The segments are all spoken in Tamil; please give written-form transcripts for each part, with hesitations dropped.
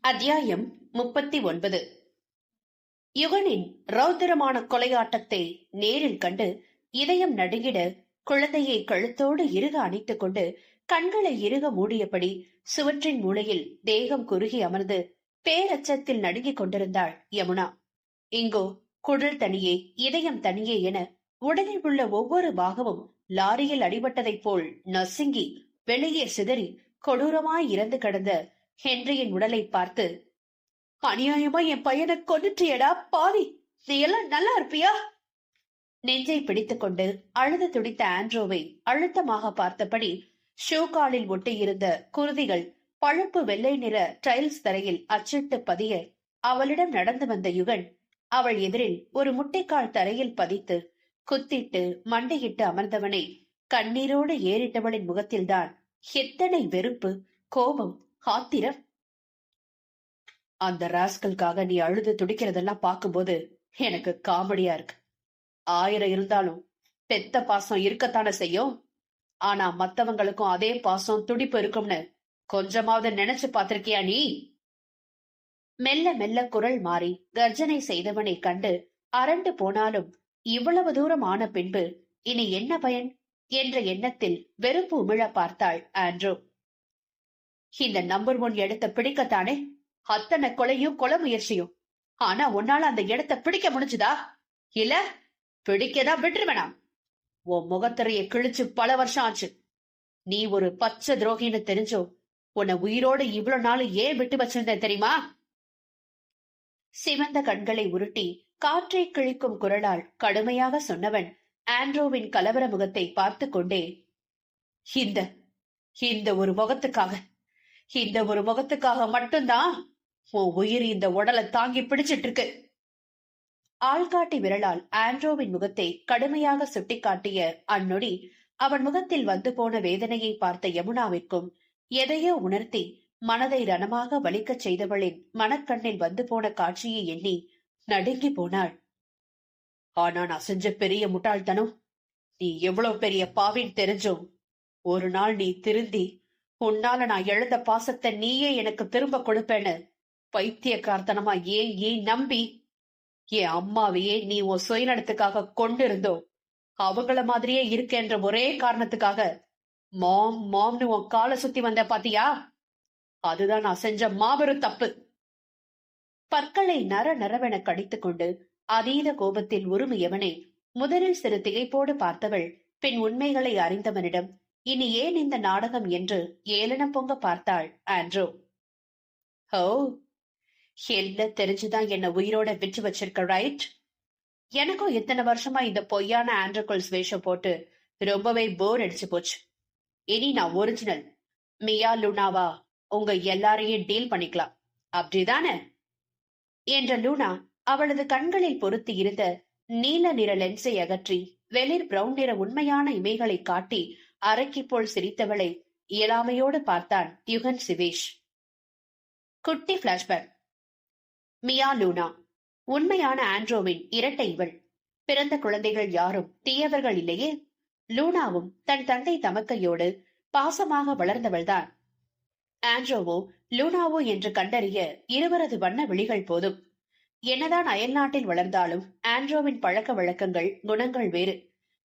அத்தியாயம் 39. யுகனின் ரௌத்திரமான கொலையாட்டத்தை நேரில் கண்டு இதயம் நடுங்கிட குழந்தையை கழுத்தோடு இறுக அணைத்துக் கொண்டு கண்களை இறுக மூடியபடி சுவற்றின் மூலையில் தேகம் குறுகி அமர்ந்து பேரச்சத்தில் நடுங்கிக் கொண்டிருந்தாள் யமுனா. இங்கோ குடல் தனியே இதயம் தனியே என உடலில் உள்ள ஒவ்வொரு பாகமும் லாரியில் அடிபட்டதைப் போல் நசுங்கி வெளியே சிதறி கொடூரமாய் இறந்து கிடந்த ஹென்ரியின் உடலை பார்த்து, அநியாயமா என் பையனை கொன்னுட்டியடா பாவி, நீ எல்லாம் நல்லா இருப்பியா? நெஞ்சை பிடித்துக் கொண்டு அழுது துடித்த ஆண்ட்ரோவை அழுத்தமாக பார்த்தபடி ஷூ காலில் ஒட்டியிருந்த குருதிகள் பழுப்பு வெள்ளை நிற டைல்ஸ் தரையில் அச்சிட்டு பதிய அவளிடம் நடந்து வந்த யுகன் அவள் எதிரில் ஒரு முட்டைக்கால் தரையில் பதித்து குத்திட்டு மண்டையிட்டு அமர்ந்தவனை கண்ணீரோடு ஏறிட்டவளின் முகத்தில்தான் எத்தனை வெறுப்பு, கோபம், ஆத்திரம்! அந்த ராஸ்கலுக்காக நீ அழுது துடிக்கிறதெல்லாம் பார்க்கும்போது எனக்கு காமெடியா இருக்கு. 1000 இருந்தாலும் பெத்த பாசம் இருக்கத்தானே செய்யும். ஆனா மத்தவங்களுக்கும் அதே பாசம் துடிப்பு இருக்கும்னு கொஞ்சமாவது நினைச்சு பாத்திருக்கியா நீ? மெல்ல மெல்ல குரல் மாறி கர்ஜனை செய்தவனை கண்டு அரண்டு போனாலும் இவ்வளவு தூரம் ஆன பின்பு இனி என்ன பயன் என்ற எண்ணத்தில் வெறுப்பு உமிழ பார்த்தாள் ஆண்ட்ரோ. இந்த நம்பர் 1 இடத்தை பிடிக்கத்தானே அத்தனை கொலையும் கொலை முயற்சியும். ஆனா உன்னால அந்த இடத்தை பிடிக்க முடிஞ்சுதா? இல்ல பிடிக்கதா விட்டுருவேனா? உன் முகத்திரைய கிழிச்சு பல வருஷம் ஆச்சு. நீ ஒரு பச்சை துரோகின்னு தெரிஞ்சோ உன்னை உயிரோடு இவ்வளவு நாள் ஏன் விட்டு வச்சிருந்த தெரியுமா? சிவந்த கண்களை உருட்டி காற்றை கிழிக்கும் குரலால் கடுமையாக சொன்னவன் ஆண்ட்ரோவின் கலவர முகத்தை பார்த்து கொண்டே, இந்த ஒரு முகத்துக்காக மட்டும்தான் உன் உயிர் இந்த உடலை தாங்கி பிடிச்சிட்டு இருக்கு. ஆள்காட்டி விரலால் ஆண்ட்ரோவின் முகத்தை கடுமையாக சுட்டிக்காட்டிய அந்நொடி அவன் முகத்தில் வந்து போன வேதனையை பார்த்த யமுனாவிற்கும் எதையோ உணர்த்தி மனதை ரணமாக வலிக்கச் செய்தவளின் மனக்கண்ணில் வந்து போன காட்சியை எண்ணி நடுங்கி போனாள். ஆனா நான் செஞ்ச பெரிய முட்டாள்தனம். நீ எவ்வளவு பெரிய பாவின்னு தெரிஞ்சும் ஒரு நாள் நீ திருந்தி உன்னால நான் எழுந்த பாசத்தை நீயே எனக்கு திரும்ப கொடுப்பேன்னு பைத்தியக்காரத்தனமா ஏன் நம்பி என் அம்மாவையே நீ உன் சுயநலத்துக்காக கொண்டிருந்தோ அவங்கள மாதிரியே இருக்கேன்ற ஒரே காரணத்துக்காக மாம்னு உன் காலை சுத்தி வந்த பாத்தியா? அதுதான் நான் செஞ்ச மாபெரும் தப்பு. பற்களை நரவென கடித்துக் கொண்டு அதீத கோபத்தில் உருமியவனை முதலில் சிறு திகைப்போடு பார்த்தவள் பின் உண்மைகளை அறிந்தவனிடம் இனி ஏன் இந்த நாடகம் என்று ஏளனம் பொங்க பார்த்தாள் ஆண்ட்ரோ. ஓ, எல்லாம் தெரிஞ்சுதான் என்ன உயிரோட விட்டு வச்சிருக்க, ரைட்? எனக்கும் இத்தனை வருஷமா இந்த பொய்யான ஆண்ட்ரோகல்ஸ் வேஷம் போட்டு ரொம்பவே போர் அடிச்சு போச்சு. இனி நான் ஒரிஜினல் மியா லூனாவா உங்க எல்லாரையும் டீல் பண்ணிக்கலாம், அப்படிதானே? என்ற லூனா அவளது கண்களில் பொருத்தி இருந்த நீல நிற லென்ஸை அகற்றி வெளிர் பிரவுன் நிற உண்மையான இமைகளை காட்டி அரைக்கி போல் சிரித்தவளை இயலாமையோடு பார்த்தான் யுகன் சிவேஷ். குட்டி பிளாஷ்பேக். மியா லூனா உண்மையான ஆண்ட்ரோவின் இரட்டை இவள். பிறந்த குழந்தைகள் யாரும் தீயவர்கள் இல்லையே. லூனாவும் தன் தந்தை தமக்கையோடு பாசமாக வளர்ந்தவள்தான். ஆண்ட்ரோவோ லூனாவோ என்று கண்டறிய இருவரது வண்ண விழிகள் போதும். என்னதான் அயல்நாட்டில் வளர்ந்தாலும் ஆண்ட்ரோவின் பழக்க வழக்கங்கள், குணங்கள் வேறு.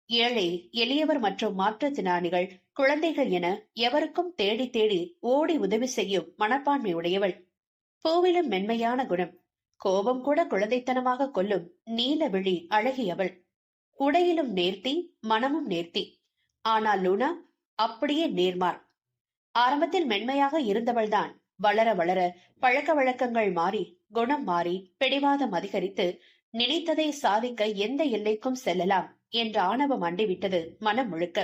ஏழை, எளியவர் மற்றும் மாற்றுத்திறனாளிகள், குழந்தைகள் என எவருக்கும் தேடி தேடி ஓடி உதவி செய்யும் மனப்பான்மை உடையவள். பூவிலும் மென்மையான குணம், கோபம் கூட குழந்தைத்தனமாக கொல்லும் நீல விழி அழகியவள். உடையிலும் நேர்த்தி, மனமும் நேர்த்தி. ஆனால் லூனா அப்படியே நேர்மார். ஆரம்பத்தில் மென்மையாக இருந்தவள்தான் வளர வளர பழக்க வழக்கங்கள் மாறி, குணம் மாறி, பிடிவாதம் அதிகரித்து நினைத்ததை சாதிக்க எந்த எல்லைக்கும் செல்லலாம் என்ற ஆணவம் அண்டிவிட்டது மனம் முழுக்க.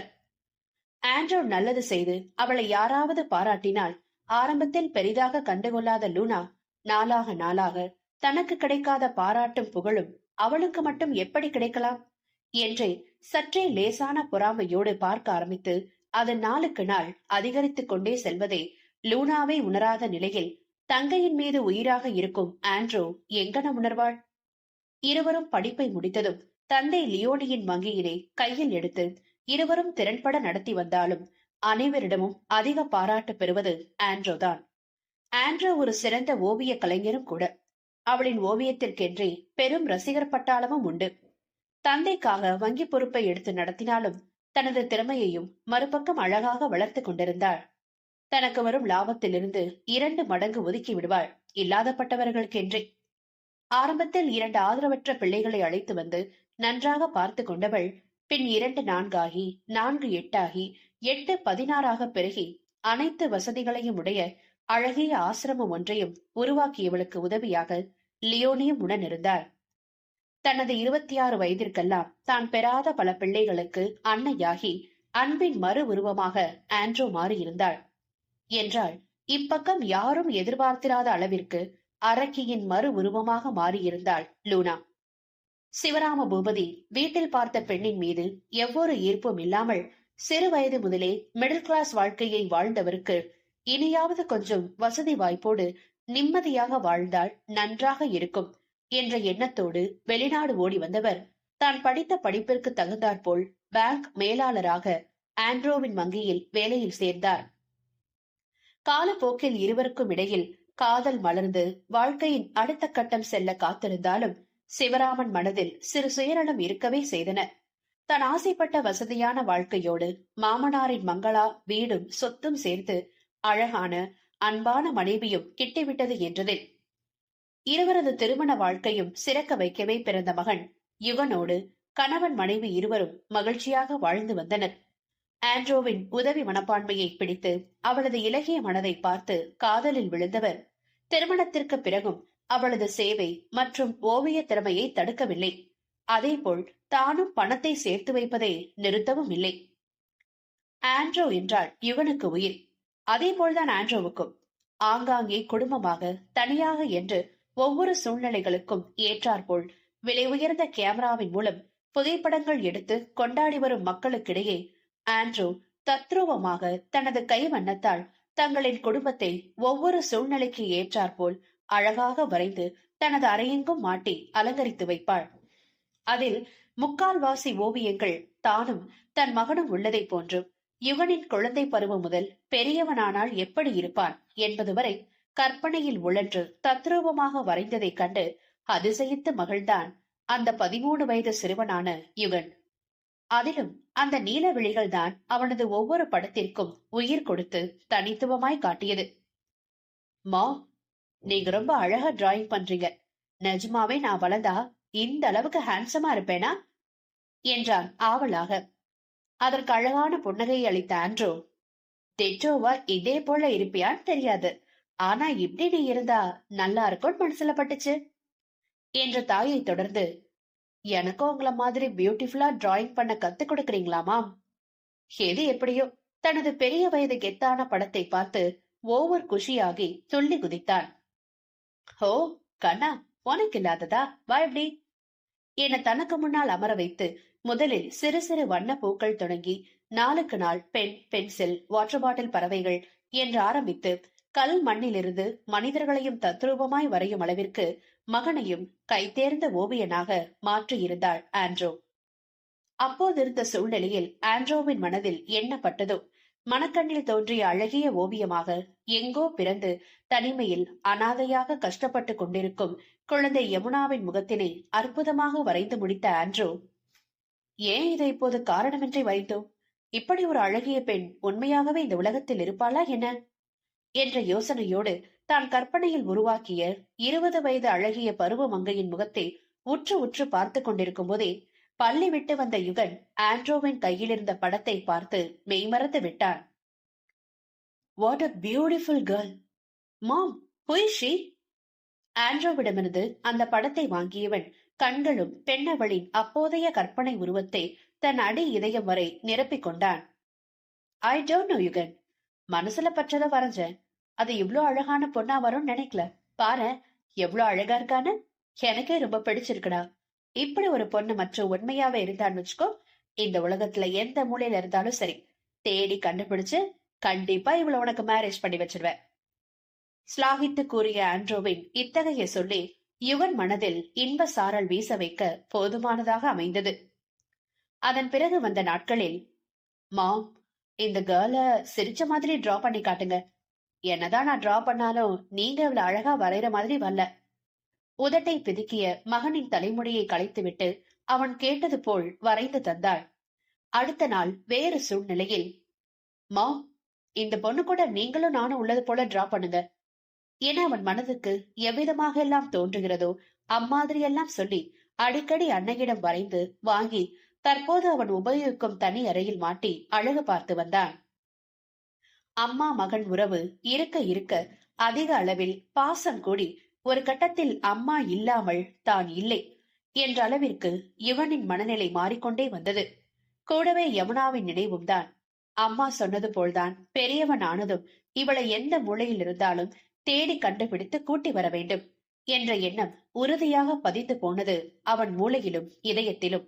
ஆண்ட்ரோ நல்லது செய்து அவளை யாராவது பாராட்டினால் ஆரம்பத்தில் பெரிதாக கண்டுகொள்ளாத லூனா நாளாக நாளாக தனக்கு கிடைக்காத பாராட்டும் புகழும் அவளுக்கு மட்டும் எப்படி கிடைக்கலாம் என்றே சற்றே லேசான பொறாமையோடு பார்க்க ஆரம்பித்து அது நாளுக்கு நாள் அதிகரித்துக் கொண்டே செல்வதை லூனாவை உணராத நிலையில் தங்கையின் மீது உயிராக இருக்கும் ஆண்ட்ரோ எங்கன உணர்வாள்? இருவரும் படிப்பை முடித்ததும் தந்தை லியோனியின் வங்கியினை கையில் எடுத்து இருவரும் திறன்பட நடத்தி வந்தாலும் அனைவரிடமும் அதிக பாராட்டு பெறுவது ஆண்ட்ரோ தான். ஆண்ட்ரோ ஒரு சிறந்த ஓவிய கலைஞரும் கூட. அவளின் ஓவியத்திற்கென்றே பெரும் ரசிகர் பட்டாளமும் உண்டு. தந்தைக்காக வங்கி பொறுப்பை எடுத்து நடத்தினாலும் தனது திறமையையும் மறுபக்கம் அழகாக வளர்த்துக் கொண்டிருந்தாள். தனக்கு வரும் லாபத்திலிருந்து 2 மடங்கு ஒதுக்கி விடுவாள், இல்லாதப்பட்டவர்களுக்கென்றே. ஆரம்பத்தில் 2 ஆதரவற்ற பிள்ளைகளை அழைத்து வந்து நன்றாக பார்த்து கொண்டவள் பின் 2 4 ஆகி 4 8 ஆகி 8 16 பெருகி அனைத்து வசதிகளையும் உடைய அழகிய ஆசிரமம் ஒன்றையும் உருவாக்கியவளுக்கு உதவியாக லியோனியும் உடனிருந்தார். தனது 26 வயதிற்கெல்லாம் தான் பெறாத பல பிள்ளைகளுக்கு அன்னையாகி அன்பின் மறு உருவமாக ஆண்ட்ரோ மாறியிருந்தாள். என்றால் இப்பக்கம் யாரும் எதிர்பார்த்திராத அளவிற்கு அரக்கியின் மறு உருவமாக மாறியிருந்தாள் லூனா. சிவராம பூபதி வீட்டில் பார்த்த பெண்ணின் மீது எவ்வொரு ஈர்ப்பும் இல்லாமல் சிறு வயது முதலே மிடில் கிளாஸ் வாழ்க்கையை வாழ்ந்தவருக்கு இனியாவது கொஞ்சம் வசதி வாய்ப்போடு நிம்மதியாக வாழ்ந்தால் நன்றாக இருக்கும் என்ற எண்ணத்தோடு வெளிநாடு ஓடி வந்தவர் தான் படித்த படிப்பிற்கு தகுந்தாற்போல் பேங்க் மேலாளராக ஆண்ட்ரோவின் வங்கியில் வேலையில் சேர்ந்தார். காலப்போக்கில் இருவருக்கும் இடையில் காதல் மலர்ந்து வாழ்க்கையின் அடுத்த கட்டம் செல்ல காத்திருந்தாலும் சிவராமன் மனதில் சிறு சுயநலம் இருக்கவே செய்தன. தான் ஆசைப்பட்ட வசதியான வாழ்க்கையோடு மாமனாரின் மங்களா வீடும் சொத்தும் சேர்த்து அழகான அன்பான மனைவியும் கிட்டிவிட்டது என்றதில் இருவரது திருமண வாழ்க்கையும் சிறக்க வைக்கவே பிறந்த மகன் யுகனோடு கணவன் மனைவி இருவரும் மகிழ்ச்சியாக வாழ்ந்து வந்தனர். ஆண்ட்ரோவின் உதவி மனப்பான்மையை பிடித்து அவளது இலகிய மனதை பார்த்து காதலில் விழுந்தவர் திருமணத்திற்கு பிறகும் அவளது சேவை மற்றும் ஓவிய திறமையை தடுக்கவில்லை. அதேபோல் தானும் பணத்தை சேர்த்து வைப்பதை நிறுத்தவும் இல்லை. ஆண்ட்ரோ என்றால் யுகனுக்கு உயிர். அதேபோல்தான் ஆண்ட்ரோவுக்கும். ஆங்காங்கே குடும்பமாக தனியாக என்று ஒவ்வொரு சூழ்நிலைகளுக்கும் ஏற்றாற்போல் விலை உயர்ந்த கேமராவின் மூலம் புகைப்படங்கள் எடுத்து கொண்டாடி வரும் மக்களுக்கிடையே ஆண்ட்ரோ தத்ரூபமாக தனது கை வண்ணத்தால் தங்களின் குடும்பத்தை ஒவ்வொரு சூழ்நிலைக்கு ஏற்றாற்போல் அழகாக வரைந்து தனது அறையெங்கும் மாட்டி அலங்கரித்து வைப்பாள். அதில் முக்கால்வாசி ஓவியங்கள் தானும் தன் மகனும் உள்ளதை போன்றும் யுகனின் குழந்தை பருவம் முதல் பெரியவனானால் எப்படி இருப்பான் என்பது வரை கற்பனையில் உழன்று தத்ரூபமாக வரைந்ததைக் கண்டு அதிசயித்து மகிழ்ந்தான் அந்த 13 வயது சிறுவனான யுகன். அதிலும் அந்த நீல விழிகள் தான் அவனது ஒவ்வொரு படத்திற்கும் உயிர் கொடுத்து தனித்துவமாய் காட்டியது. மா, நீங்க ரொம்ப அழகா டிராயிங் பண்றீங்க. நிஜமாவே நான் வளர்ந்தா இந்த அளவுக்கு ஹேண்ட்ஸமா இருப்பேனா என்றான் ஆவலாக. அதற்கு அழகான புன்னகையை அளித்த ஆண்ட்ரோ, தெட்டோவா இதே போல இருப்பியான்னு தெரியாது, ஆனா இப்படி நீ இருந்தா நல்லா இருக்கும் மனசுல பட்டுச்சு என்ற தாயை தொடர்ந்து, எனக்கும் உங்கள மாதிரி பியூட்டிஃபுல்லா டிராயிங் பண்ண கத்து கொடுக்கறீங்களாமாம். எது எப்படியோ தனது பெரிய வயது கெத்தான படத்தை பார்த்து ஓவர் குஷியாகி துள்ளி குதித்தான். ஓ கண்ணா, உனக்கு இல்லாததா, வா எப்படி என தனக்கு முன்னால் அமர வைத்து முதலில் சிறு சிறு வண்ண பூக்கள் தொடங்கி நாளுக்கு நாள் பென், பென்சில், வாட்டர் பாட்டில் பறவைகள் என்று ஆரம்பித்து கல் மண்ணிலிருந்து மனிதர்களையும் தத்ரூபமாய் வரையும் அளவிற்கு மகனையும் கைதேர்ந்த ஓவியனாக மாற்றியிருந்தாள் ஆண்ட்ரோ. அப்போதிருந்த சூழ்நிலையில் ஆண்ட்ரோவின் மனதில் எண்ணப்பட்டதோ மனக்கண்ணில் தோன்றிய அழகிய ஓவியமாக எங்கோ பிறந்து தனிமையில் அனாதையாக கஷ்டப்பட்டு கொண்டிருக்கும் குழந்தை யமுனாவின் முகத்தினை அற்புதமாக வரைந்து முடித்த ஆண்ட்ரோ, ஏன் இதை இப்போது காரணமின்றி வரைந்தோம்? இப்படி ஒரு அழகிய பெண் உண்மையாகவே இந்த உலகத்தில் இருப்பாளா என்ன என்ற யோசனையோடு தான் கற்பனையில் உருவாக்கிய 20 வயது அழகிய பருவ மங்கையின் முகத்தை உற்று உற்று பார்த்து கொண்டிருக்கும் போதே பள்ளி விட்டு வந்த யுகன் ஆண்ட்ரோவின் கையில் இருந்த படத்தை பார்த்து மெய்மறந்து விட்டான். What a beautiful girl mom, who is she? ஆண்ட்ரோவிடமிருந்து அந்த படத்தை வாங்கியவன் கண்களும் பெண்ணவளின் அப்போதைய கற்பனை உருவத்தை தன் அடி இதயம் வரை நிரப்பிக் கொண்டான். ஐ டோன்ட் நோ யுகன், மனசுல பற்றத வரைஞ்சேன். அது இவ்ளோ அழகான பொண்ணா வரும்னு நினைக்கல. பாரு எவ்வளவு அழகா இருக்கான்னு, எனக்கே ரொம்ப பிடிச்சிருக்குடா. இப்படி ஒரு பொண்ணு மற்றும் உண்மையாவே இருந்தான்னு வச்சுக்கோ, இந்த உலகத்துல எந்த மூலையில இருந்தாலும் சரி தேடி கண்டுபிடிச்சு கண்டிப்பா இவ்வளவு உனக்கு மேரேஜ் பண்ணி வச்சிருவேன் ஸ்லாகித்து கூறிய ஆண்ட்ரோவின் இத்தகைய சொல்லி யுகன் மனதில் இன்ப சாரல் வீச வைக்க போதுமானதாக அமைந்தது. அதன் பிறகு வந்த நாட்களில், மாம், இந்த கேர்ள சிரிச்ச மாதிரி டிரா பண்ணி காட்டுங்க என்னதான் நான் டிரா பண்ணாலும் நீங்க இவ்வளவு அழகா வரைகிற மாதிரி வரல. உதட்டை பிதுக்கிய மகனின் தலைமுடியை களைத்துவிட்டு அவன் கேட்டது போல் வரைந்து தந்தாள். அடுத்த நாள் வேறு சூழ்நிலையில், மா, இந்த பொண்ணு கூட நீங்களும் நானும் உள்ளது போல டிரா பண்ணுங்க என அவன் மனதுக்கு எவ்விதமாக எல்லாம் தோன்றுகிறதோ அம்மாதிரி எல்லாம் சொல்லி அடிக்கடி அன்னையிடம் வரைந்து வாங்கி தற்போது அவன் உபயோகிக்கும் தனி அறையில் மாட்டி அழகு பார்த்து வந்தான். அம்மா மகன் உறவு இருக்க இருக்க அதிக அளவில் பாசம் கூடி ஒரு கட்டத்தில் அம்மா இல்லாமல் தான் இல்லை என்ற அளவிற்கு இவனின் மனநிலை மாறிக்கொண்டே வந்தது. கூடவே யமுனாவின் நினைவும் தான். அம்மா சொன்னது போல்தான் பெரியவன் ஆனதும் இவளை எந்த மூலையில் இருந்தாலும் தேடி கண்டுபிடித்து கூட்டி வர வேண்டும் என்ற எண்ணம் உறுதியாக பதிந்து போனது அவன் மூளையிலும் இதயத்திலும்.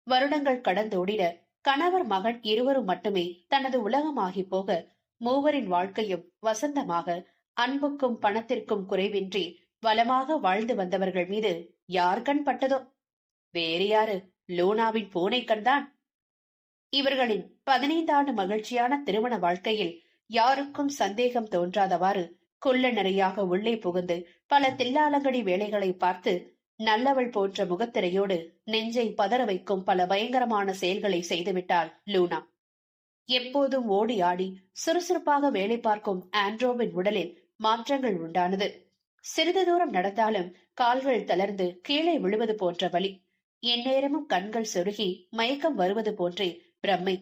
வருடங்கள் கடந்தோடிட கணவர் மகன் இருவரும் மட்டுமே தனது உலகமாகி போக மூவரின் வாழ்க்கையும் வசந்தமாக அன்புக்கும் பணத்திற்கும் குறைவின்றி வளமாக வாழ்ந்து வந்தவர்கள் மீது யார் கண் பட்டதோ? வேறு யாரு? லூனாவின் பூனை கண்தான். இவர்களின் 15 ஆண்டு மகிழ்ச்சியான திருமண வாழ்க்கையில் யாருக்கும் சந்தேகம் தோன்றாதவாறு கொள்ள நிறையாக உள்ளே புகுந்து பல தில்லாலங்கடி வேலைகளை பார்த்து நல்லவள் போன்ற முகத்திரையோடு நெஞ்சை பதற வைக்கும் பல பயங்கரமான செயல்களை செய்துவிட்டாள் லூனா. எப்போதும் ஓடி ஆடி சுறுசுறுப்பாக வேலை பார்க்கும் ஆண்ட்ரோவின் உடலில் மாற்றங்கள் உண்டானது. சிறிது தூரம் நடந்தாலும் கால்கள் தளர்ந்து கீழே விழுவது போன்ற வலி, எந்நேரமும் கண்கள் சொருகி மயக்கம் வருவது போன்றே பிரம்மை,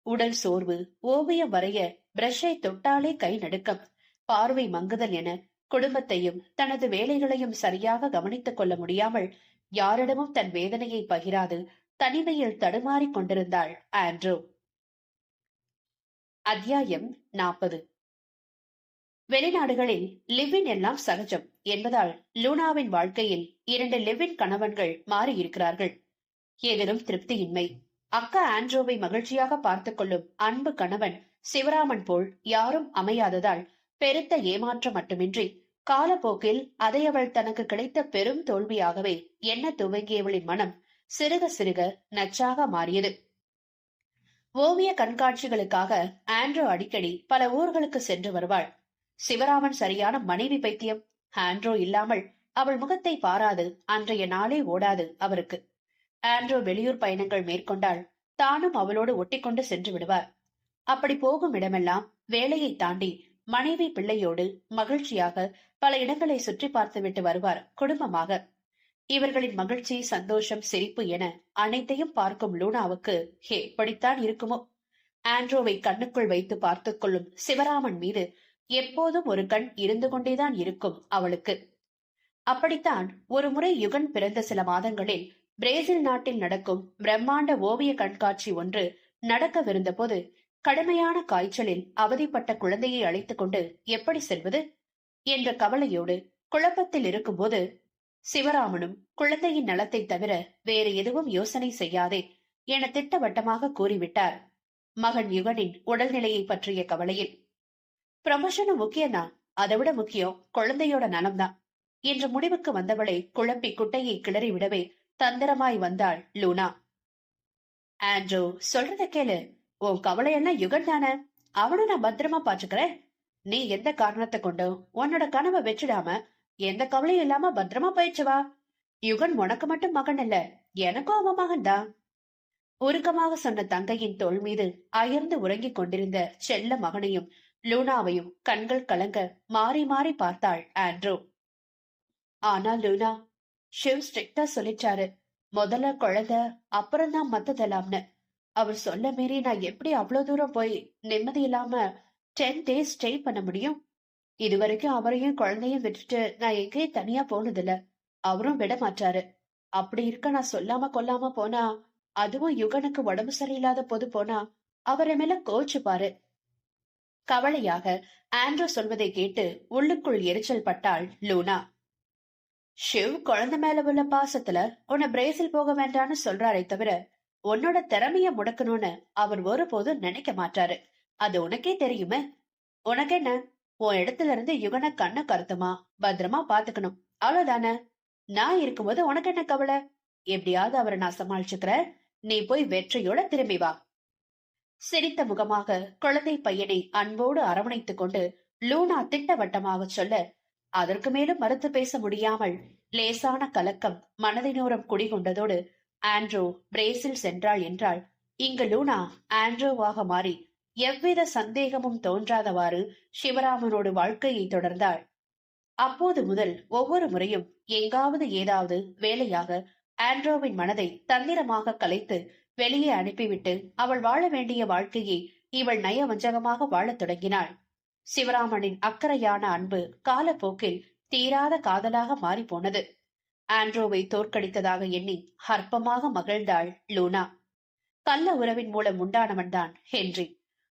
உடல் சோர்வு, ஓவியம் வரைய பிரஷை தொட்டாலே கை நடுக்கம், பார்வை மங்குதல் என குடும்பத்தையும் தனது வேலைகளையும் சரியாக கவனித்துக் கொள்ள முடியாமல் யாரிடமும் தன் வேதனையை பகிராது தனிமையில் தடுமாறிக் கொண்டிருந்தாள் ஆண்ட்ரூ. அத்தியாயம் 40. வெளிநாடுகளில் லிவ்வின் எல்லாம் சகஜம் என்பதால் லூனாவின் வாழ்க்கையில் 2 லிவ்வின் கணவன்கள் மாறியிருக்கிறார்கள். ஏதிலும் திருப்தியின்மை. அக்கா ஆண்ட்ரோவை மகிழ்ச்சியாக பார்த்துக் கொள்ளும் அன்பு கணவன் சிவராமன் போல் யாரும் அமையாததால் பெருத்த ஏமாற்றம் மட்டுமின்றி காலப்போக்கில் அதை அவள் தனக்கு கிடைத்த பெரும் தோல்வியாகவே எண்ண துவங்கியவளின் மனம் சிறுக சிறுக நச்சாக மாறியது. ஓவிய கண்காட்சிகளுக்காக ஆண்ட்ரோ அடிக்கடி பல ஊர்களுக்கு சென்று வருவாள். சிவராமன் சரியான மனைவி பைத்தியம். ஆண்ட்ரோ இல்லாமல் அவள் முகத்தை பாராது அன்றைய நாளே ஓடாது அவருக்கு. ஆண்ட்ரோ வெளியூர் பயணங்கள் மேற்கொண்டால் தானும் அவளோடு ஒட்டிக்கொண்டு சென்று விடுவார். அப்படி போகும் இடமெல்லாம் வேலையை தாண்டி மனைவி பிள்ளையோடு மகிழ்ச்சியாக பல இடங்களை சுற்றி பார்த்துவிட்டு வருவார் குடும்பமாக. இவர்களின் மகிழ்ச்சி, சந்தோஷம், சிரிப்பு என அனைத்தையும் பார்க்கும் லூனாவுக்கு எப்படித்தான் இருக்குமோ? ஆண்ட்ரோவை கண்ணுக்குள் வைத்து பார்த்துக் கொள்ளும் சிவராமன் மீது எப்போதும் ஒரு கண் இருந்து கொண்டேதான் இருக்கும் அவளுக்கு. அப்படித்தான் ஒரு முறை யுகன் பிறந்த சில மாதங்களில் பிரேசில் நாட்டில் நடக்கும் பிரம்மாண்ட ஓவிய கண்காட்சி ஒன்று நடக்கவிருந்த போது கடுமையான காய்ச்சலில் அவதிப்பட்ட குழந்தையை அழைத்துக் கொண்டு எப்படி செல்வது என்ற கவலையோடு குழப்பத்தில் இருக்கும்போது சிவராமனும் குழந்தையின் நலத்தை தவிர வேறு எதுவும் யோசனை செய்யாதே என திட்டவட்டமாக கூறிவிட்டார். மகன் யுகனின் உடல்நிலையை பற்றிய கவலையில், ப்ரமோஷனும் முக்கியம்தான், அதை விட முக்கியம் குழந்தையோட நலம்தான் என்ற முடிவுக்கு வந்தவளை குழப்பி குட்டையை கிளறி விடவே தந்திரமாய் வந்தாள் லூனா. ஆண்ட்ரூ, சொல்றத கேளு. உன் கவலையெல்லாம் யுகன் தானே, அவனும் நான் பத்திரமா பாத்துக்கிறேன். நீ எந்த காரணத்தை கொண்டும் உன்னோட கனவை வச்சிடாம எந்த கவலையும் இல்லாம பத்திரமா போயிடுச்சு வா. யுகன் உனக்கு மட்டும் மகன் இல்ல, எனக்கும் அவன் மகன் தான். உருக்கமாக சொன்ன தங்கையின் தோள் மீது அயர்ந்து உறங்கிக் கொண்டிருந்த செல்ல மகனையும் லூனாவையும் கண்கள் கலங்க மாறி மாறி பார்த்தாள் ஆண்ட்ரூ. ஆனா லூனா, ஷிவ் ஸ்ட்ரிக்டா சொல்லிச்சாரு, முதல்ல குழந்தை அப்புறம்தான் மத்ததெல்லாம்னு. அவர் சொல்ல மீறி நான் எப்படி அவ்வளவு தூரம் போய் நிம்மதி இல்லாம 10 days ஸ்டே பண்ண முடியும்? இதுவரைக்கும் அவரையும் குழந்தையும் விட்டுட்டு நான் எங்கேயும் தனியா போனதில்ல, அவரும் விட மாட்டாரு. அப்படி இருக்க நான் சொல்லாம கொல்லாம போனா, அதுவும் யுகனுக்கு உடம்பு சரியில்லாத போது போனா அவரை மேல கோச்சுப்பாரு. கவலையாக ஆண்ட்ரூ சொல்வதை கேட்டு உள்ளுக்குள் எரிச்சல் பட்டாள் லூனா. ஷிவ் குழந்தை மேல உள்ள பாசத்துல உன்னை பிரேசில் போக வேண்டான்னு சொல்றாரே தவிர உன்னோட திறமைய முடக்கணும்னு அவர் ஒருபோதும் நினைக்க மாட்டாரு. அது உனக்கே தெரியுமே. உனக்கு என்ன, உன் இடத்துல இருந்து யுகனை கண்ண கருத்துமா பத்திரமா பாத்துக்கணும், அவ்வளவுதானே. நான் இருக்கும்போது உனக்கு என்ன கவலை? எப்படியாவது அவரை நான் சமாளிச்சுக்கிறேன், நீ போய் வெற்றியோட திரும்பி வா. சிரித்த முகமாக குழந்தை பையனை அன்போடு அரவணைத்துக் கொண்டு லூனா திட்டவட்டமாக சொல்ல, அதற்கு மேலும் மறுத்து பேச முடியாமல் லேசான கலக்கம் மனதினோரம் குடிகொண்டதோடு ஆண்ட்ரூ பிரேசில் சென்றாள் என்றால், இங்கு லூனா ஆண்ட்ரூவாக மாறி எவ்வித சந்தேகமும் தோன்றாதவாறு சிவராமனோடு வாழ்க்கையை தொடர்ந்தாள். அப்போது முதல் ஒவ்வொரு முறையும் எங்காவது ஏதாவது வேலையாக ஆண்ட்ரோவின் மனதை தந்திரமாக கலைத்து வெளியே அனுப்பிவிட்டு அவள் வாழ வேண்டிய வாழ்க்கையை இவள் நயவஞ்சகமாக வாழத் தொடங்கினாள். சிவராமனின் அக்கறையான அன்பு காலப்போக்கில் தீராத காதலாக மாறிப்போனது. ஆண்ட்ரோவை தோற்கடித்ததாக எண்ணி அற்பமாக மகிழ்ந்தாள் லூனா. கள்ள உறவின் மூலம் உண்டானவன்தான் ஹென்றி.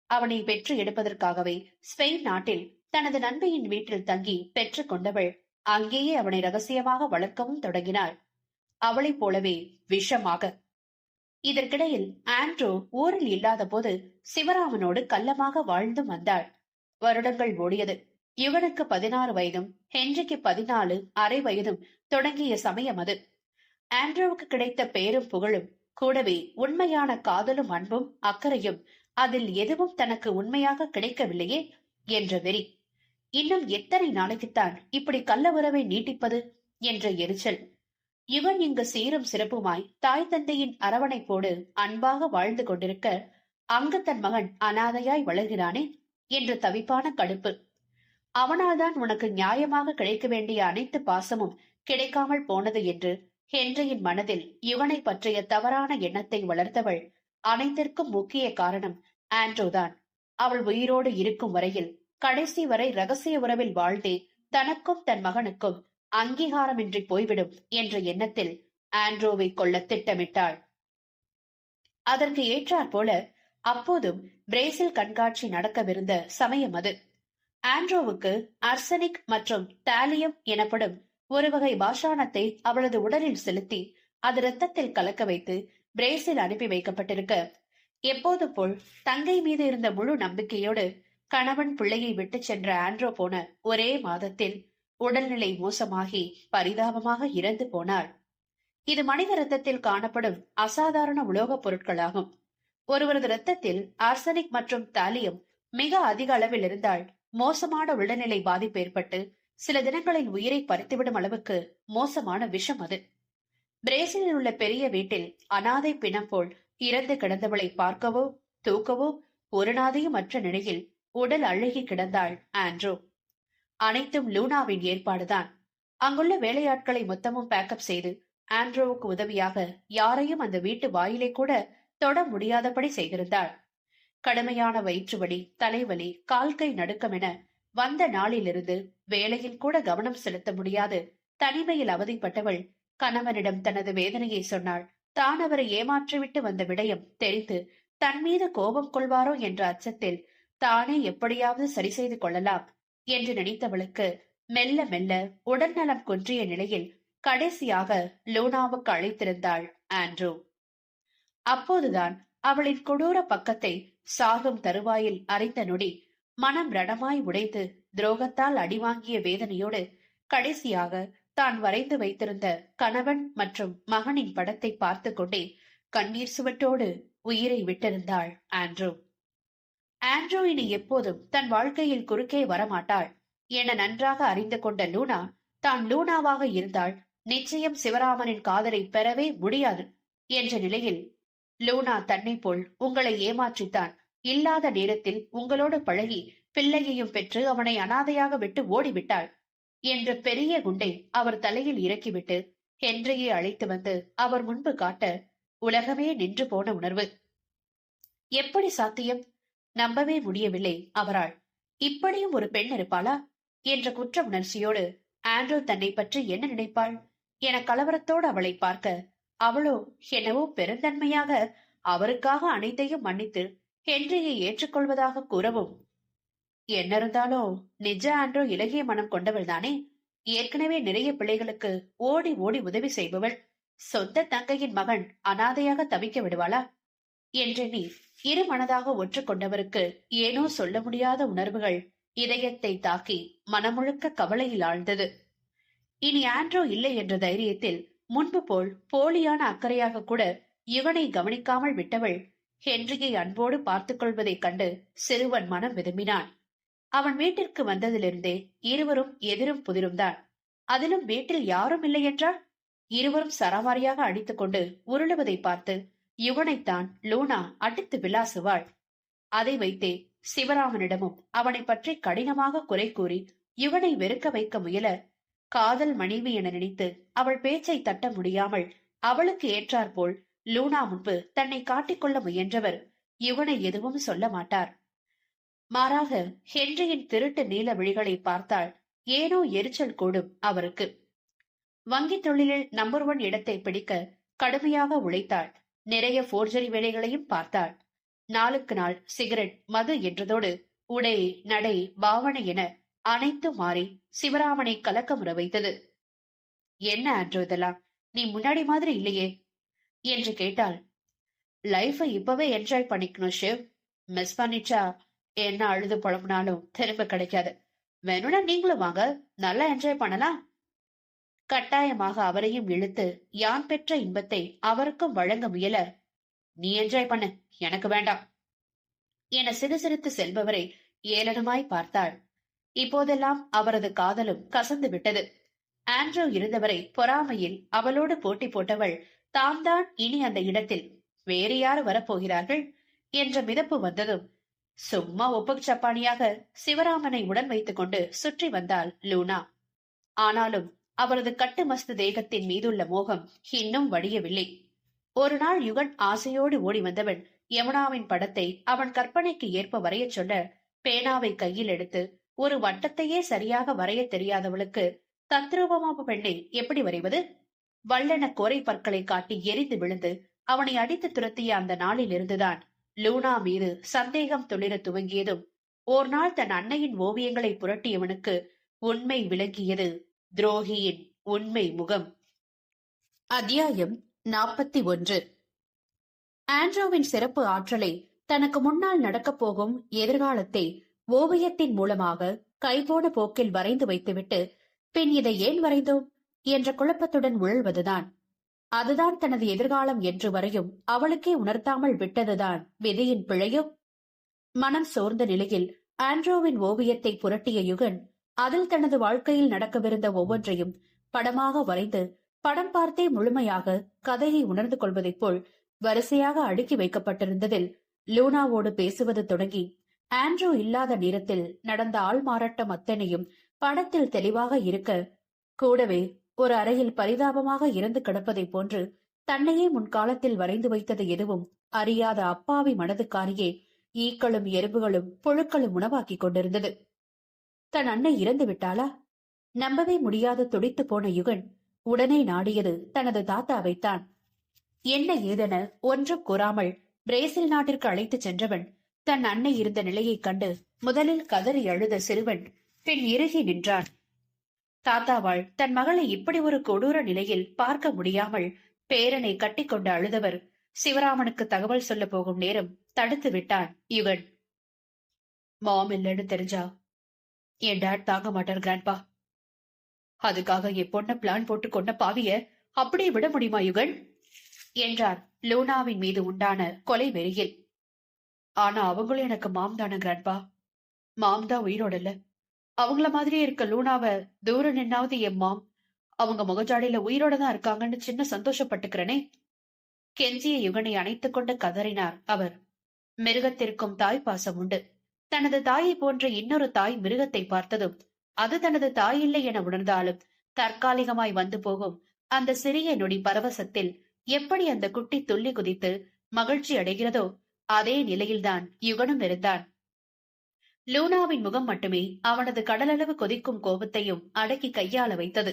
அவனை பெற்று எடுப்பதற்காகவே ஸ்பெயின் நாட்டில் தனது நண்பையின் வீட்டில் தங்கி பெற்றுக் கொண்டவள் அங்கேயே அவனை ரகசியமாக வளர்க்கவும் தொடங்கினாள். அவளைப் போலவே விஷமாக. இதற்கிடையில் ஆண்ட்ரோ ஊரில் இல்லாத போது சிவராமனோடு கள்ளமாக வாழ்ந்து வந்தாள். வருடங்கள் ஓடியது. இவனுக்கு 16 வயதும் ஹென்றிக்கு 14 அரை வயதும் தொடங்கிய சமயம் அது. ஆண்ட்ரோவுக்கு கிடைத்த பேரும் புகழும் கூடவே உண்மையான காதலும் அன்பும் அக்கறையும், அதில் எதுவும் தனக்கு உண்மையாக கிடைக்கவில்லையே என்ற வெறி. இன்னும் எத்தனை நாளைக்குத்தான் இப்படி கள்ள உறவை நீட்டிப்பது என்ற எரிச்சல். இவன் இங்கு சீரும் சிறப்புமாய் தாய் தந்தையின் அரவணைப்போடு அன்பாக வாழ்ந்து கொண்டிருக்க, அங்கு தன் மகன் அனாதையாய் வளர்கிறானே என்ற தவிப்பான கடுப்பு. அவனால்தான் உனக்கு நியாயமாக கிடைக்க வேண்டிய அனைத்து பாசமும் கிடைக்காமல் போனது என்று ஹென்ரியின் மனதில் இவனை பற்றிய தவறான எண்ணத்தை வளர்த்தவள். அனைத்திற்கும் முக்கிய காரணம் ஆண்ட்ரோதான். அவள் உயிரோடு இருக்கும் வரையில் கடைசி வரை ரகசிய உறவில் வாழ்ந்தே தனக்கும் தன் மகனுக்கும் அங்கீகாரமின்றி போய்விடும் என்ற எண்ணத்தில் ஆண்ட்ரோவை கொல்ல திட்டமிட்டாள். அதற்கு ஏற்றாற் போல அப்போதும் பிரேசில் கண்காட்சி நடக்கவிருந்த சமயம் அது. ஆண்ட்ரோவுக்கு அர்சனிக் மற்றும் தாலியம் எனப்படும் ஒரு வகை பாஷாணத்தை அவளது உடலில் செலுத்தி அது இரத்தத்தில் கலக்க வைத்து பிரேசில் அனுப்பி வைக்கப்பட்டிருக்க, எப்போது போல் தங்கை மீது இருந்த முழு நம்பிக்கையோடு கணவன் பிள்ளையை விட்டு சென்ற ஆண்ட்ரோ போன ஒரே மாதத்தில் உடல்நிலை மோசமாகி பரிதாபமாக இறந்து போனாள். இது மனித இரத்தத்தில் காணப்படும் அசாதாரண உலோகப் பொருட்களாகும். ஒருவரது இரத்தத்தில் ஆர்சனிக் மற்றும் தாலியம் மிக அதிக அளவில் இருந்தால் மோசமான உடல்நிலை பாதிப்பு ஏற்பட்டு சில தினங்களில் உயிரை பறித்துவிடும் அளவுக்கு மோசமான விஷம் அது. பிரேசிலில் உள்ள பெரிய வீட்டில் அனாதை பிணம் போல் இறந்து கிடந்தவளை பார்க்கவோ தூக்கவோ ஒரு நாதையும் மற்ற நிலையில் உடல் அழுகி கிடந்தாள் ஆண்ட்ரோ. அனைத்தும் லூனாவின் ஏற்பாடுதான். அங்குள்ள வேலையாட்களை மொத்தமும் பேக்கப் செய்து ஆண்ட்ரோவுக்கு உதவியாக யாரையும் அந்த வீட்டு வாயிலை கூட தொட முடியாதபடி செய்திருந்தாள். கடுமையான வயிற்றுவலி, தலைவலி, கால்கை நடுக்கம் என வந்த நாளிலிருந்து வேலையில் கூட கவனம் செலுத்த முடியாது தனிமையில் அவதிப்பட்டவள் கணவனிடம் தனது வேதனையை சொன்னாள். தான் அவரை ஏமாற்றிவிட்டு வந்த விடயம் தெரிந்து தன் மீது கோபம் கொள்வாரோ என்ற அச்சத்தில் தானே எப்படியாவது சரி செய்து கொள்ளலாம் என்று நினைத்தவளுக்கு மெல்ல மெல்ல உடல்நலம் குன்றிய நிலையில் கடைசியாக லூனாவுக்கு அழைத்திருந்தாள் ஆண்ட்ரூ. அப்போதுதான் அவளின் கொடூர பக்கத்தை சாகும் தருவாயில் அறிந்த நொடி மனம் ரணமாய் உடைத்து துரோகத்தால் அடிவாங்கிய வேதனையோடு கடைசியாக தான் வரைந்து வைத்திருந்த கணவன் மற்றும் மகனின் படத்தை பார்த்து கொண்டே கண்ணீர் சுவட்டோடு உயிரை விட்டிருந்தாள் ஆண்ட்ரூ. ஆண்ட்ரூ இனி எப்போதும் தன் வாழ்க்கையில் குறுக்கே வரமாட்டாள் என நன்றாக அறிந்து கொண்ட லூனா, தான் லூனாவாக இருந்தால் நிச்சயம் சிவராமனின் காதலை பெறவே முடியாது என்ற நிலையில், லூனா தன்னை போல் உங்களை ஏமாற்றித்தான் இல்லாத நேரத்தில் உங்களோடு பழகி பிள்ளையையும் பெற்று அவனை அனாதையாக விட்டு ஓடிவிட்டாள் என்ற பெரிய குண்டை அவர் தலையில் இறக்கிவிட்டு ஹென்ரியை அழைத்து வந்து அவர் முன்பு காட்ட உலகமே நின்று போன உணர்வு. எப்படி சாத்தியம்? நம்பவே முடியவில்லை அவரால். இப்படியும் ஒரு பெண் இருப்பாளா என்ற குற்ற உணர்ச்சியோடு ஆண்ட்ரூ தன்னை பற்றி என்ன நினைப்பாள் என கலவரத்தோடு அவளை பார்க்க, அவளோ என்னவோ பெருந்தன்மையாக அவருக்காக அனைத்தையும் மன்னித்து ஹென்ரியை ஏற்றுக்கொள்வதாக கூறவும், என்ன இருந்தாலும் நிஜ ஆண்ட்ரூ இலகிய மனம் கொண்டவள் தானே. ஏற்கனவே நிறைய பிள்ளைகளுக்கு ஓடி ஓடி உதவி செய்பவள். சொந்த தங்கையின் மகன் அனாதையாக தவிக்க விடுவாளா என்றெண்ணி இரு மனதாக ஒற்றுக்கொண்டவருக்கு ஏனோ சொல்ல முடியாத உணர்வுகள் இதயத்தை தாக்கி மனமுழுக்க கவலையில் ஆழ்ந்தது. இனி ஆண்ட்ரூ இல்லை என்ற தைரியத்தில் முன்பு போல் போலியான அக்கறையாக கூட இவனை கவனிக்காமல் விட்டவள் ஹென்ரியை அன்போடு பார்த்துக் கொள்வதைக் கண்டு சிறுவன் மனம் விரும்பினான். அவன் வீட்டிற்கு வந்ததிலிருந்தே இருவரும் எதிரும் புதிரும் தான். அதிலும் வீட்டில் யாரும் இல்லை என்றால் இருவரும் சரமாரியாக அடித்துக் கொண்டு உருளுவதை பார்த்து யுவனைத்தான் லூனா அடித்து விளாசுவாள். அதை வைத்தே சிவராமனிடமும் அவனை பற்றி கடினமாக குறை கூறி யுவனை வெறுக்க வைக்க முயல, காதல் மனைவி என நினைத்து அவள் பேச்சை தட்ட முடியாமல் அவளுக்கு ஏற்றாற்போல் லூனா முன்பு தன்னை காட்டிக்கொள்ள முயன்றவர் யுவனை எதுவும் சொல்ல மாட்டார். மாறாக ஹென்ரியின் திருட்டு நீல விழிகளை பார்த்தால் ஏனோ எரிச்சல் கூடும் அவருக்கு. வங்கி தொழிலில் நம்பர் 1 இடத்தை பிடிக்க கடுமையாக உழைத்தாள். நிறைய போர்ஜரி வேலைகளையும் பார்த்தாள். நாளுக்கு நாள் சிகரெட், மது என்றதோடு உடை, நடை, பாவனை என அனைத்தும் மாறி சிவராமனை கலக்கமுற வைத்தது. என்ன ஆண்ட்ரோ இதெல்லாம், நீ முன்னாடி மாதிரி இல்லையே என்று கேட்டாள். லைஃபை இப்பவே என்ஜாய் பண்ணிக்கணும் ஷிவ். மிஸ் பண்ணிச்சா என்ன அழுது புலம்புனாலும் திரும்ப கிடைக்காது. வேணும்னா நீங்களும் வாங்க, நல்லா என்ஜாய் பண்ணலாம். கட்டாயமாக அவரையும் இழுத்து யான் பெற்ற இன்பத்தை அவருக்கும் வழங்க முயல, நீ என்ஜாய் பண்ணு, எனக்கு வேண்டாம் என சிறுசிறுத்து செல்பவரை ஏளனமாய் பார்த்தாள். இப்போதெல்லாம் அவரது காதலும் கசந்து விட்டது. ஆண்ட்ரோ இருந்தவரை பொறாமையில் அவளோடு போட்டி போட்டவள் தாம் தான் இனி அந்த இடத்தில் வேறு யார் வரப்போகிறார்கள் என்ற மிதப்பு வந்ததும் சும்மா ஒப்புக்கு சப்பானியாக சிவராமனை உடன் வைத்துக் கொண்டு சுற்றி வந்தாள் லூனா. ஆனாலும் அவரது கட்டுமஸ்து தேகத்தின் மீதுள்ள மோகம் இன்னும் வடியவில்லை. ஒரு நாள் யுகன் ஆசையோடு ஓடி வந்தவன் யமுனாவின் படத்தை அவன் கற்பனைக்கு ஏற்ப வரையச் சொல்ல, பேனாவை கையில் எடுத்து ஒரு வட்டத்தையே சரியாக வரைய தெரியாதவளுக்கு தத்ரூபமாக பெண்ணை எப்படி வரைவது? வல்லென கோரை பற்களை காட்டி எரிந்து விழுந்து அவனை அடித்து துரத்திய அந்த நாளில் இருந்துதான் லூனா மீது சந்தேகம் துளிர துவங்கியதும் ஓர் நாள் தன் அன்னையின் ஓவியங்களை புரட்டியவனுக்கு உண்மை விளங்கியது. துரோகியின் உண்மை முகம். அத்தியாயம் 41. ஆண்ட்ரோவின் சிறப்பு ஆற்றலை, தனக்கு முன்னால் நடக்கப் போகும் எதிர்காலத்தை ஓவியத்தின் மூலமாக கைபோன போக்கில் வரைந்து வைத்துவிட்டு பின் இதை ஏன் வரைந்தோம் என்ற குழப்பத்துடன் உழல்வதுதான். அதுதான் தனது எதிர்காலம் என்று வரையும் அவளுக்கே உணர்த்தாமல் விட்டதுதான் விதியின் பிழையோ? மனம் சோர்ந்த நிலையில் ஆண்ட்ரோவின் ஓவியத்தை புரட்டிய யுகன் அதில் தனது வாழ்க்கையில் நடக்கவிருந்த ஒவ்வொன்றையும் படமாக வரைந்து படம் பார்த்தே முழுமையாக கதையை உணர்ந்து கொள்வதைப் போல் வரிசையாக அடுக்கி வைக்கப்பட்டிருந்ததில் லூனாவோடு பேசுவது தொடங்கி ஆண்ட்ரோ இல்லாத நேரத்தில் நடந்த ஆள் மாறாட்டம் அத்தனையும் படத்தில் தெளிவாக இருக்க, கூடவே ஒரு அறையில் பரிதாபமாக இறந்து கிடப்பதைப் போன்று தன்னையே முன்காலத்தில் வரைந்து வைத்தது எதுவும் அறியாத அப்பாவி மனதுக்காரியே ஈக்களும் எறும்புகளும் புழுக்களும் உணவாக்கிக் கொண்டிருந்தது. தன் அன்னை இறந்து விட்டாளா? நம்பவே முடியாத துடித்து போன யுகன் உடனே நாடியது தனது தாத்தாவைத்தான். என்ன ஏதென ஒன்றும் கூறாமல் பிரேசில் நாட்டிற்கு அழைத்துச் சென்றவன் தன் அன்னை இருந்த நிலையைக் கண்டு முதலில் கதறி அழுத சிறுவன் பின் இறுகி நின்றான். தாத்தாவாள் தன் மகளை இப்படி ஒரு கொடூர நிலையில் பார்க்க முடியாமல் பேரனை கட்டிக்கொண்டு அழுதவர் சிவராமனுக்கு தகவல் சொல்ல போகும் நேரம் தடுத்து விட்டான் யுகன். மாம் இல்லைன்னு தெரிஞ்சா என் டாட் தாங்க மாட்டார் கிராண்ட்பா. அதுக்காக என் பொண்ண பிளான் போட்டு கொண்ட பாவிய அப்படியே விட முடியுமா யுகன் என்றார் லூனாவின் மீது உண்டான கொலை வெறியில். ஆனா அவங்களும் எனக்கு மாம் தானே கிராண்ட்பா. மாம் தான் உயிரோட இல்ல. அவங்கள மாதிரியே இருக்க லூனாவ தூரம் நின்னாவது என் மாம் அவங்க முகஜாடையில உயிரோட தான் இருக்காங்கன்னு சின்ன சந்தோஷப்பட்டுக்கிறனே. கெஞ்சிய யுகனை அணைத்துக் கொண்டு கதறினார் அவர். மிருகத்திற்கும் தாய் பாசம் உண்டு. தனது தாயை போன்ற இன்னொரு தாய் மிருகத்தை பார்த்ததும் அது தனது தாய் இல்லை என உணர்ந்தாலும் தற்காலிகமாய் வந்து போகும் அந்த சிறிய நொடி பரவசத்தில் எப்படி அந்த குட்டி துள்ளி குதித்து மகிழ்ச்சி அடைகிறதோ அதே நிலையில்தான் யுகனும் இருந்தான். லூனாவின் முகம் மட்டுமே அவனது கடலளவு கொதிக்கும் கோபத்தையும் அடக்கி கையாள வைத்தது.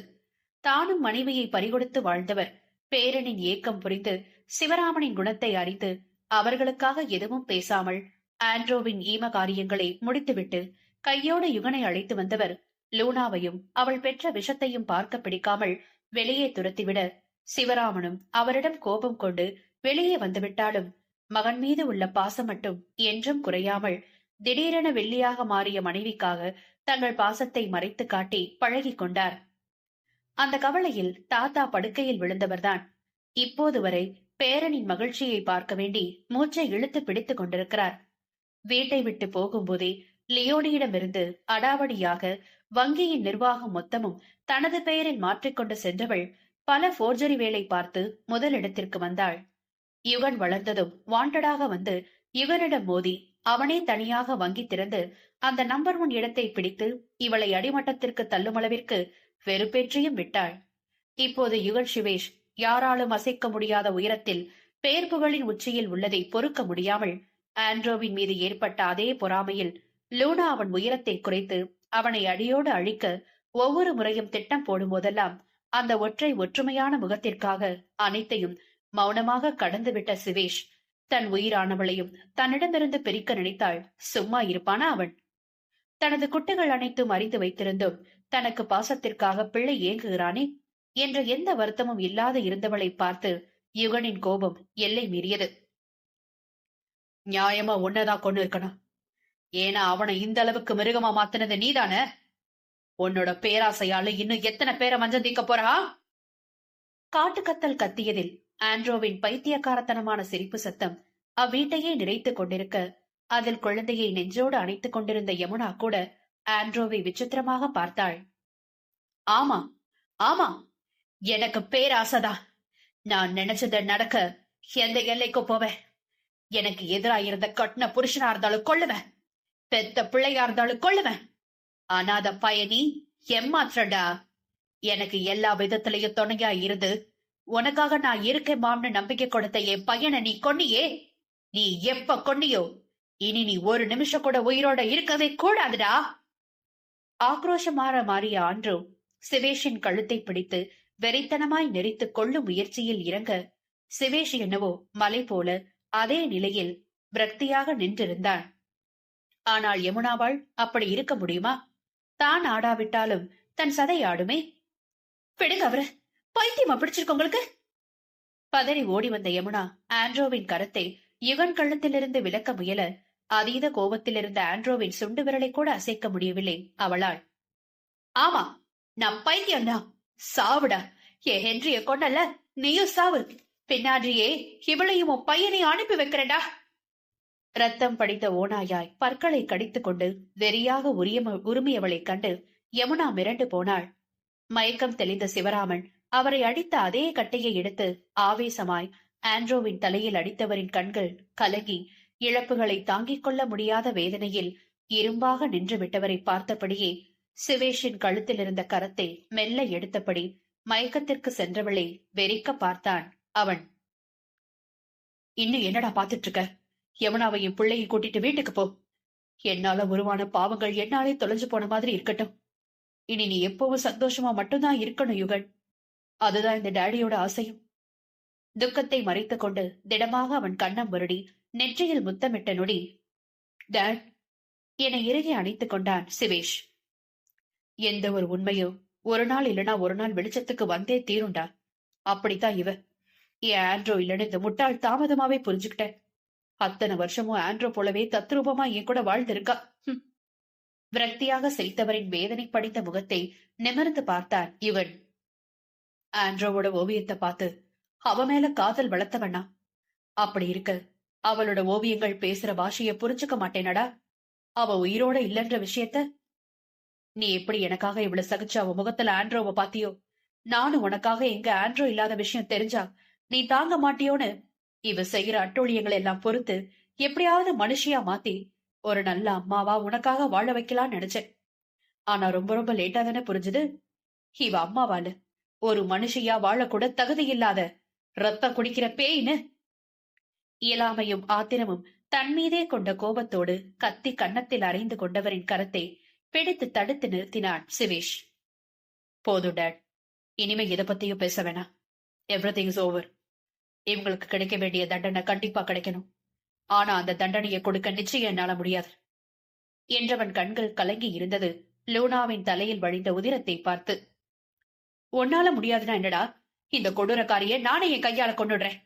தானும் மனைவியை பறிகொடுத்து வாழ்ந்தவர் பேரனின் ஏக்கம் புரிந்து சிவராமனின் குணத்தை அறிந்து அவர்களுக்காக எதுவும் பேசாமல் ஆண்ட்ரோவின் ஈம காரியங்களை முடித்துவிட்டு கையோடு யுகனை அழைத்து வந்தவர் லூனாவையும் அவள் பெற்ற விஷத்தையும் பார்க்க பிடிக்காமல் வெளியே துரத்திவிட, சிவராமனும் அவரிடம் கோபம் கொண்டு வெளியே வந்துவிட்டாலும் மகன் மீது உள்ள பாசம் மட்டும் என்றும் குறையாமல் திடீரென வெள்ளியாக மாறிய மனைவிக்காக தங்கள் பாசத்தை மறைத்து காட்டி பழகி கொண்டார். அந்த கவலையில் தாத்தா படுக்கையில் விழுந்தவர்தான் இப்போது வரை பேரனின் மகிழ்ச்சியை பார்க்க வேண்டி மூச்சை இழுத்து பிடித்துக் கொண்டிருக்கிறார். வீட்டை விட்டு போகும்போதே லியோனியிடமிருந்து அடாவடியாக வங்கியின் நிர்வாகம் மொத்தமும் தனது பெயரில் மாற்றிக்கொண்டு சென்றவள் பல போர்ஜரி வேலை பார்த்து முதலிடத்திற்கு வந்தாள். யுகன் வளர்ந்ததும் வாண்டடாக வந்து யுகனிடம் மோதி அவனே தனியாக வங்கி திறந்து அந்த நம்பர் 1 இடத்தை பிடித்து இவளை அடிமட்டத்திற்கு தள்ளும் அளவிற்கு வெறுப்பேற்றியும் விட்டாள். இப்போது யுகன் சிவேஷ் யாராலும் அசைக்க முடியாத உயரத்தில் பெயர் புகழின் உச்சியில் உள்ளதை பொறுக்க முடியாமல் ஆண்ட்ரோவின் மீது ஏற்பட்ட அதே பொறாமையில் லூனா அவன் உயரத்தை குறைத்து அவனை அடியோடு அழிக்க ஒவ்வொரு முறையும் திட்டம் போடும் போதெல்லாம் அந்த ஒற்றுமையான முகத்திற்காக அனைத்தையும் மௌனமாக கடந்துவிட்ட சிவேஷ் தன் உயிரானவளையும் தன்னிடமிருந்து பிரிக்க நினைத்தாள். சும்மா இருப்பானா அவன்? தனது குட்டைகள் அனைத்தும் அறிந்து வைத்திருந்தும் தனக்கு பாசத்திற்காக பிள்ளை ஏங்குகிறானே என்ற எந்த வருத்தமும் இல்லாத இருந்தவளை பார்த்து யுகனின் கோபம் எல்லை மீறியது. நியாயமா ஒன்னதான் கொண்டு இருக்கணும். ஏன்னா அவனை இந்த அளவுக்கு மிருகமா மாத்தினது நீதான? உன்னோட பேராசையால இன்னும் எத்தனை பேரை மஞ்சள் தீக்க போறா? காட்டுக்கத்தல் கத்தியதில் ஆண்ட்ரோவின் பைத்தியக்காரத்தனமான சிரிப்பு சத்தம் அவ்வீட்டையே நிறைத்துக் கொண்டிருக்க அதில் குழந்தையை நெஞ்சோடு அணைத்துக் கொண்டிருந்த யமுனா கூட ஆண்ட்ரோவை விசித்திரமாக பார்த்தாள். ஆமா ஆமா, எனக்கு பேராசைதான். நான் நினைச்சத நடக்க எந்த எல்லைக்கு போவேன். எனக்கு எதிராயிருந்த கட்டின புருஷனா இருந்தாலும் கொள்ளுவேன், பெத்த பிள்ளையா இருந்தாலும் கொள்ளுவேன். அனாத பயணி ஏமாற்றடா. எனக்கு எல்லா விதத்திலையும் துணையா இருந்து உனக்காக நான் இருக்கேமாம்னு நம்பிக்கை கொடுத்த என் பையனை நீ கொன்னியே. நீ எப்ப கொன்னியோ இனி நீ ஒரு நிமிஷம் கூட உயிரோட இருக்கவே கூடாதுடா. ஆக்ரோஷமாற மாறிய ஆண்ட்ரோ சிவேஷின் கழுத்தை பிடித்து வெறித்தனமாய் நெறித்து கொள்ளும் முயற்சியில் இறங்க சிவேஷ் என்னவோ மலை போல அதே நிலையில் விரக்தியாக நின்றிருந்தான். ஆனால் யமுனாவாள் அப்படி இருக்க முடியுமா? தான் ஆடாவிட்டாலும் தன் சதை ஆடுமே. பிடுங்க அவரு, பைத்தியமா பிடிச்சிருக்கு உங்களுக்கு? பதறி ஓடி வந்த யமுனா ஆண்ட்ரோவின் கரத்தை யுகன் கழுத்திலிருந்து விலக்க முயல அதீத கோபத்தில் இருந்த ஆண்ட்ரோவின் சுண்டு விரலை கூட அசைக்க முடியவில்லை அவளால். ஆமா, நான் பைத்தியம்தான். சாவுடா. என் ஹென்ரிய கொண்டல, நீயும் சாவு. பின்னாடியே இவளையும் உன் பையனையும் அனுப்பி வைக்கிறடா. ரத்தம் படித்த ஓனாயாய் பற்களை கடித்துக் கொண்டு வெறியாக உரிமையவளைக் கண்டு யமுனா மிரண்டு போனாள். மயக்கம் தெளிந்த சிவராமன் அவரை அடித்த அதே கட்டையை எடுத்து ஆவேசமாய் ஆண்ட்ரோவின் தலையில் அடித்தவரின் கண்கள் கலங்கி இழப்புகளை தாங்கிக் கொள்ள முடியாத வேதனையில் இரும்பாக நின்று விட்டவரை பார்த்தபடியே சிவேஷின் கழுத்தில் இருந்த கரத்தை மெல்ல எடுத்தபடி மயக்கத்திற்கு சென்றவளை வெறிக்க பார்த்தான் அவன். இன்னும் என்னடா பாத்துட்டு இருக்க? யமுனாவையும் பிள்ளையும் கூட்டிட்டு வீட்டுக்கு போ. என்னால உருவான பாவங்கள் என்னாலே தொலைஞ்சு போன மாதிரி இருக்கட்டும். இனி நீ எப்பவும் சந்தோஷமா மட்டும்தான் இருக்கணும் யுகன். அதுதான் இந்த டேடியோட ஆசையும். துக்கத்தை மறைத்துக் கொண்டு திடமாக அவன் கண்ணம் வருடி நெற்றியில் முத்தமிட்ட நொடி, டேட் என இறுகி அணைத்துக் கொண்டான் சிவேஷ். எந்த ஒரு உண்மையோ ஒரு நாள் இல்லனா ஒரு நாள் வெளிச்சத்துக்கு வந்தே தீருண்டா. அப்படித்தான் இவ. என் ஆண்ட்ரோ இல்லன்னு இந்த முட்டாள் தாமதமாவே புரிஞ்சுக்கிட்டேன். அத்தனை வருஷமும் ஆண்ட்ரோ போலவே தத்ரூபமா என் கூட வாழ்ந்திருக்கா. விரக்தியாக சிரித்தவரின் வேதனை படித்த முகத்தை நிமிர்ந்து பார்த்தான் இவன். ஆண்ட்ரோவோட ஓவியத்தை பார்த்து அவ மேல காதல் வளர்த்தவனா? அப்படி இருக்க அவளோட ஓவியங்கள் பேசுற பாஷைய புரிஞ்சுக்க மாட்டேனடா. அவ உயிரோட இல்லன்ற விஷயத்த நீ எப்படி எனக்காக இவ்வளவு சகிச்ச அவ முகத்துல ஆண்ட்ரோவை பாத்தியோ, நானும் உனக்காக எங்க ஆண்ட்ரோ இல்லாத விஷயம் தெரிஞ்சா நீ தாங்க மாட்டியோன்னு இவ செய்யற அட்டூழியங்களை எல்லாம் பொறுத்து எப்படியாவது மனுஷியா மாத்தி ஒரு நல்ல அம்மாவா உனக்காக வாழ வைக்கலாம்னு நினைச்சேன். ஆனா ரொம்ப ரொம்ப லேட்டா தானே புரிஞ்சுது இவ அம்மாவால ஒரு மனுஷியா வாழக்கூட தகுதி இல்லாத ரத்தம் குடிக்கிற பேயின்னு. இயலாமையும் ஆத்திரமும் தன்மீதே கொண்ட கோபத்தோடு கத்தி கன்னத்தில் அறைந்து கொண்டவரின் கரத்தை பிடித்து தடுத்து நிறுத்தினான் சிவேஷ். போதும் டேட், இனிமே இதை பத்தியும் பேச வேணாம். Everything is over. இவங்களுக்கு கிடைக்க வேண்டிய தண்டனை கண்டிப்பா கிடைக்கணும். ஆனா அந்த தண்டனையை கொடுக்க நிச்சயம் என்னால முடியாது என்றவன் கண்கள் கலங்கி இருந்தது லூனாவின் தலையில் வழிந்த உதிரத்தை பார்த்து. உன்னால முடியாதுன்னா என்னடா? இந்த கொடூரக்காரிய நானே என் கையால கொண்டுடுறேன்.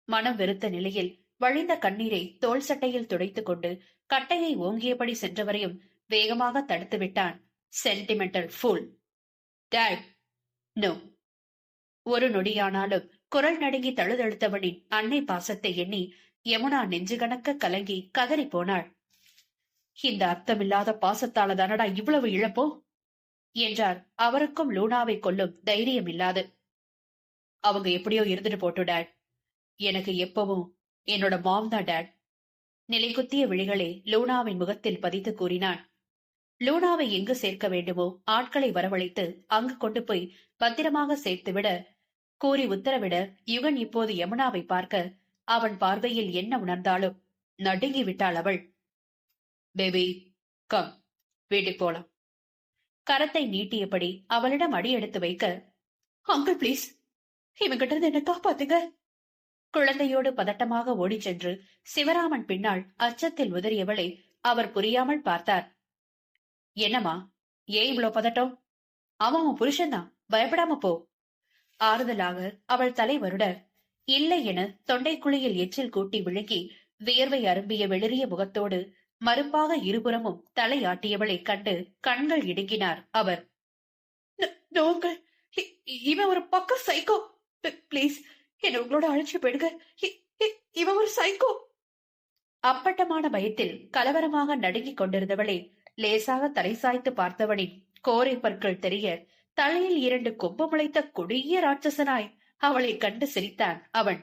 மனம் வெறுத்த நிலையில் வழிந்த கண்ணீரை தோள் சட்டையில் துடைத்துக் கொண்டு கட்டையை ஓங்கியபடி சென்றவரையும் வேகமாக தடுத்து விட்டான் சென்டிமெண்டல் ஃபூல். Date, no. ஒரு நொடியானாலும் குரல் நடுங்கி தழுதழுத்தவனின் அன்னை பாசத்தை எண்ணி யமுனா நெஞ்சு கணக்க கலங்கி கதறி போனாள். இந்த அர்த்தமில்லாத பாசத்தால தானடா இவ்வளவு இழப்போ என்றார். அவருக்கும் லூனாவை கொல்லும் தைரியம் இல்லாது. அவங்க எப்படியோ இருந்துட்டு போட்டு டேட். எனக்கு எப்பவும் என்னோட மாம் தான் டேட். நிலைக்குத்திய விழிகளை லூனாவின் முகத்தில் பதித்து கூறினான். லூனாவை எங்கு சேர்க்க வேண்டுமோ ஆட்களை வரவழைத்து அங்கு கொண்டு போய் பத்திரமாக சேர்த்துவிட கூறி உத்தரவிட யுகன் இப்போது யமுனாவை பார்க்க அவன் பார்வையில் என்ன உணர்ந்தாலும் நடுங்கி விட்டாள் அவள். பேபி கம், வீட்டுக்கு போலாம். கரத்தை நீட்டியபடி அவளிடம் அடி எடுத்து வைக்க, அங்கிள் பிளீஸ், இவங்கிட்ட இருந்து என்ன காப்பாத்துங்க. குழந்தையோடு பதட்டமாக ஓடிச் சென்று சிவராமன் பின்னால் அச்சத்தில் உதறியவளை அவர் புரியாமல் பார்த்தார். என்னம்மா, ஏன் இவ்வளவு பதட்டம்? அவன் உன் புருஷன்தான், பயப்படாம போ. ஆறுதலாக அவள் தலை வருட, இல்லை என தொண்டைக்குழியில் எச்சில் கூட்டி விழுங்கி வியர்வை அரும்பிய வெளிரிய முகத்தோடு மறுப்பாக இருபுறமும் தலையாட்டியவளை கண்டு கண்கள் இடுங்கினார் அவர். இவன் ஒரு பக்க சைக்கோ. பிளீஸ் என்ன உங்களோட அழைச்சு போயிடுங்க. இவன் ஒரு சைக்கோ. அப்பட்டமான பயத்தில் கலவரமாக நடுங்கிக் கொண்டிருந்தவளை லேசாக தலை சாய்த்து பார்த்தவனின் கோரை பற்கள் தெரிய தலையில் 2 கொம்பு முளைத்த கொடிய ராட்சசனாய் அவளை கண்டு சிரித்தான் அவன்.